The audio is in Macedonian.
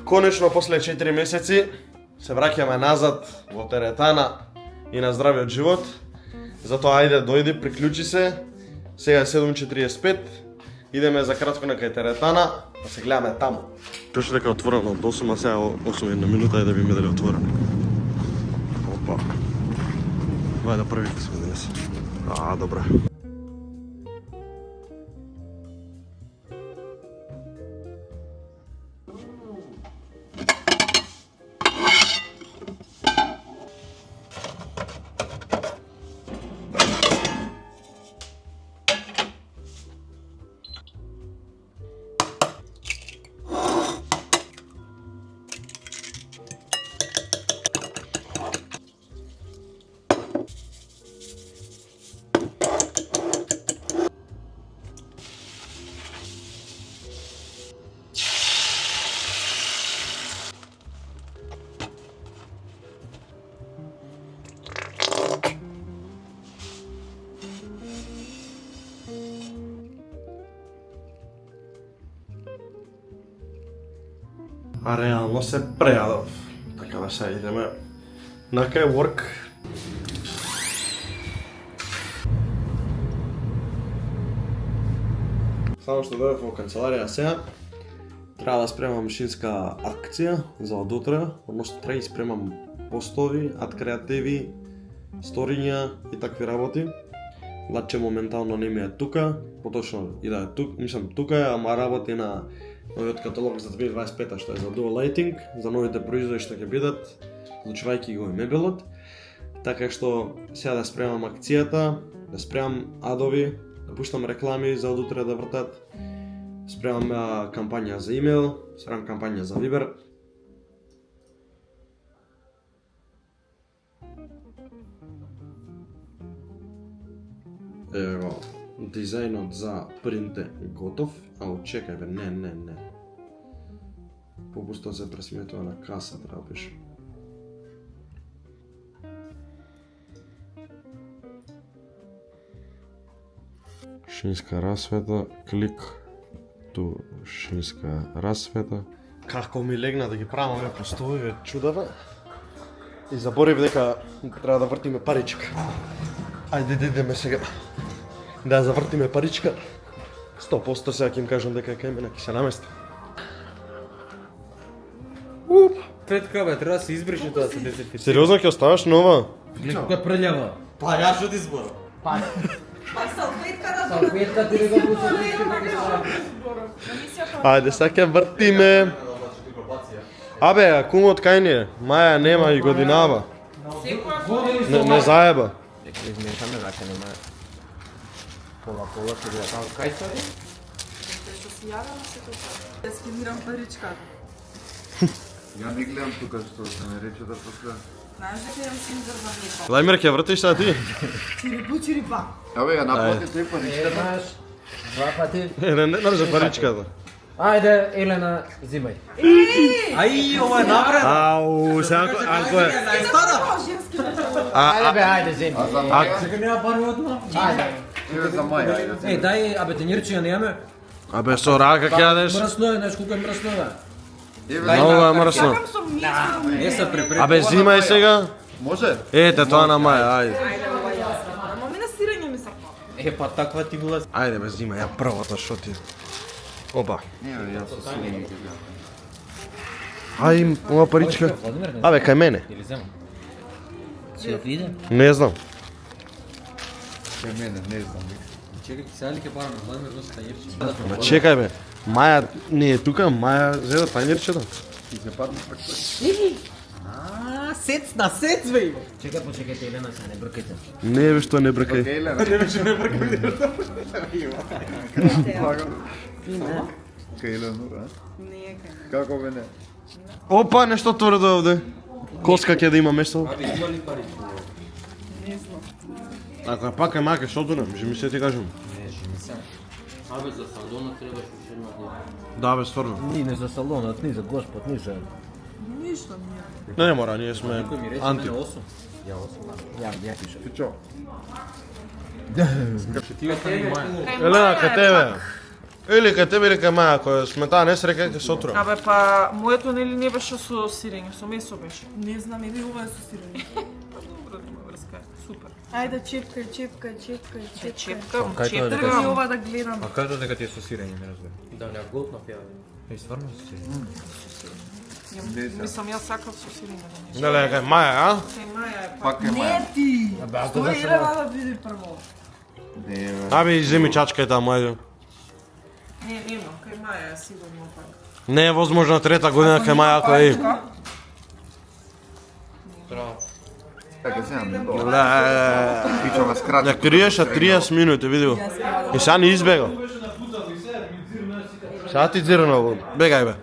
Конечно, после 4 месеци се враќаме назад во теретана и на здравиот живот. Затоа ајде дојди, приклучи се. Сега е 7:45. Идеме за кратко на кај теретана, да се гледаме таму. Кажи дека е отворено од 8, а сега 8:01 минута и да би ми дали отворено. Опа. Вајде првите сме денес. Добре. А реално се прејадов. Така да сега идеме на кај work. Само што дојдов во канцеларија сега, треба да спремам машинска акција за од утре, односно треба да спремам постови, ад креативи, сториња и такви работи. Лаче моментално не ми е тука, поточно и да е тук, мислам тука е, ама работи на новиот каталог за 2025 што е за dual lighting, за новите производи што ќе бидат, вклучувајќи го и мебелот. Така што сега да спремам акцијата, да спремам адови, да пуштам реклами за од утре да вртат. Спремам кампања за имейл, спремам кампања за Viber. Ево, дизајнот за принт е готов, ало чекај бе, не. Попусто се пресметува на каса, треба беше. Шинска расвета, клик, ту шинска расвета. Како ми легна да ги правам овие постови, чудава. И заборив дека треба да вртиме паричка. Ајде, идеме сега. Да завртиме паричка. 100% сега ќе им кажам дека кај мене ќе се намести. Петка бе, треба да се избрише тоа да се дезинфицира. Сериозно ќе оставаш нова? Некоја прљава. Па јас од избор. Па салфетка да Салфетка ти да го пусти. Ајде, сега ќе вртиме. Абе, кумот кај ни е? Маја нема и годинава. Не заеба. Нека измешаме, рака нема. Пола ќе биде таму кај стори? Што си јавам се тоа. Да скенирам паричка. Ја не гледам тука што се ме рече да после. Знаеш дека имам синзор на млеко. Лајмер, ќе вртиш сега ти? Чирипа. Абе, ја наплати тој паричката. Еднаш, два пати. Не држа паричката. Ајде, Елена, зимај. Ај, ова е напред. Ау, сега ако е... Ајде бе, ајде, зимај. За маја? Сега нема пари одма. Ајде. Еве за маја, ајде. Дај, абе, тенирче ја немаме. Абе, со рака ќе јадеш? Мръсно е, знаеш колко е мръсно е. Много е мръсно. Чакам со мисо. Не се препред. Абе, зимај сега. Може? Ете, тоа на маја, ајде. Ајде, ова јасно. Ама ми на сирење ми саква. Па таква ти була. Ајде бе, зимај, ја првата шо ти. Опа. Не, јас со сирење ќе гледам. Ај, ова паричка. Абе, кај мене. Или земам? Си отиде? Не знам. Кај мене, не знам. Чекай, сега ли ќе параме? Владимир носи тањирче. Ма чекај бе. Маја не е тука, Маја зеда тањирчето. Ти се падна така. Сец на сец, бе! Чекай, почекайте, Елена, сега не бркайте. Не бе, што не бркај. Елена. Кај Елена, а? Не е кај. Како бе не? Опа, нешто тврдо овде. Коска ќе да има место. Абе, има ли пари? Не знам. Ако е пак е маке, што дунам, ќе ми се ти кажам. Не, жени се. Абе, за салонот требаш уште една дена. Да бе, стварно. Ни не за салонот, ни за Господ, ни за... Ништо ми е. Не мора, ние сме Некој ми рече анти. мене 8. Ја 8. Ја пишам. Ти чо? Ти остани мај. Елена, кај тебе? Или кај тебе или кај Маја, кој сме таа не се река ќе се отрува. Абе па моето нели не беше со сирење, со месо беше. Не знам, или ова е со сирење. Па добро, нема врска. Супер. Ајде, чепкај, чепкај, чепкај, чепкај. Чепкам, Кај тоа дека Тргни чепкам. ова да гледам. А кажа дека ти е со сирење, не разбирам. Да, не голтна пјава. Е, стварно со сирење. Мислам, јас сакав со сирење. Неле, кај Маја, а? Кај Маја е па. Пак е маја. Не ти! Абе, ако Стои зашо едва да види прво. Не, бе. Аби, иземи чачкај таму, ајде. Не, нема, кај Маја е сигурно пак. Не е возможно трета година кај Маја, ако е. Така се не го. Ле, Пичаме скраче. не криеше 30 минути, види го. И сега ни избега. Сега ти дзирна, бегај бе.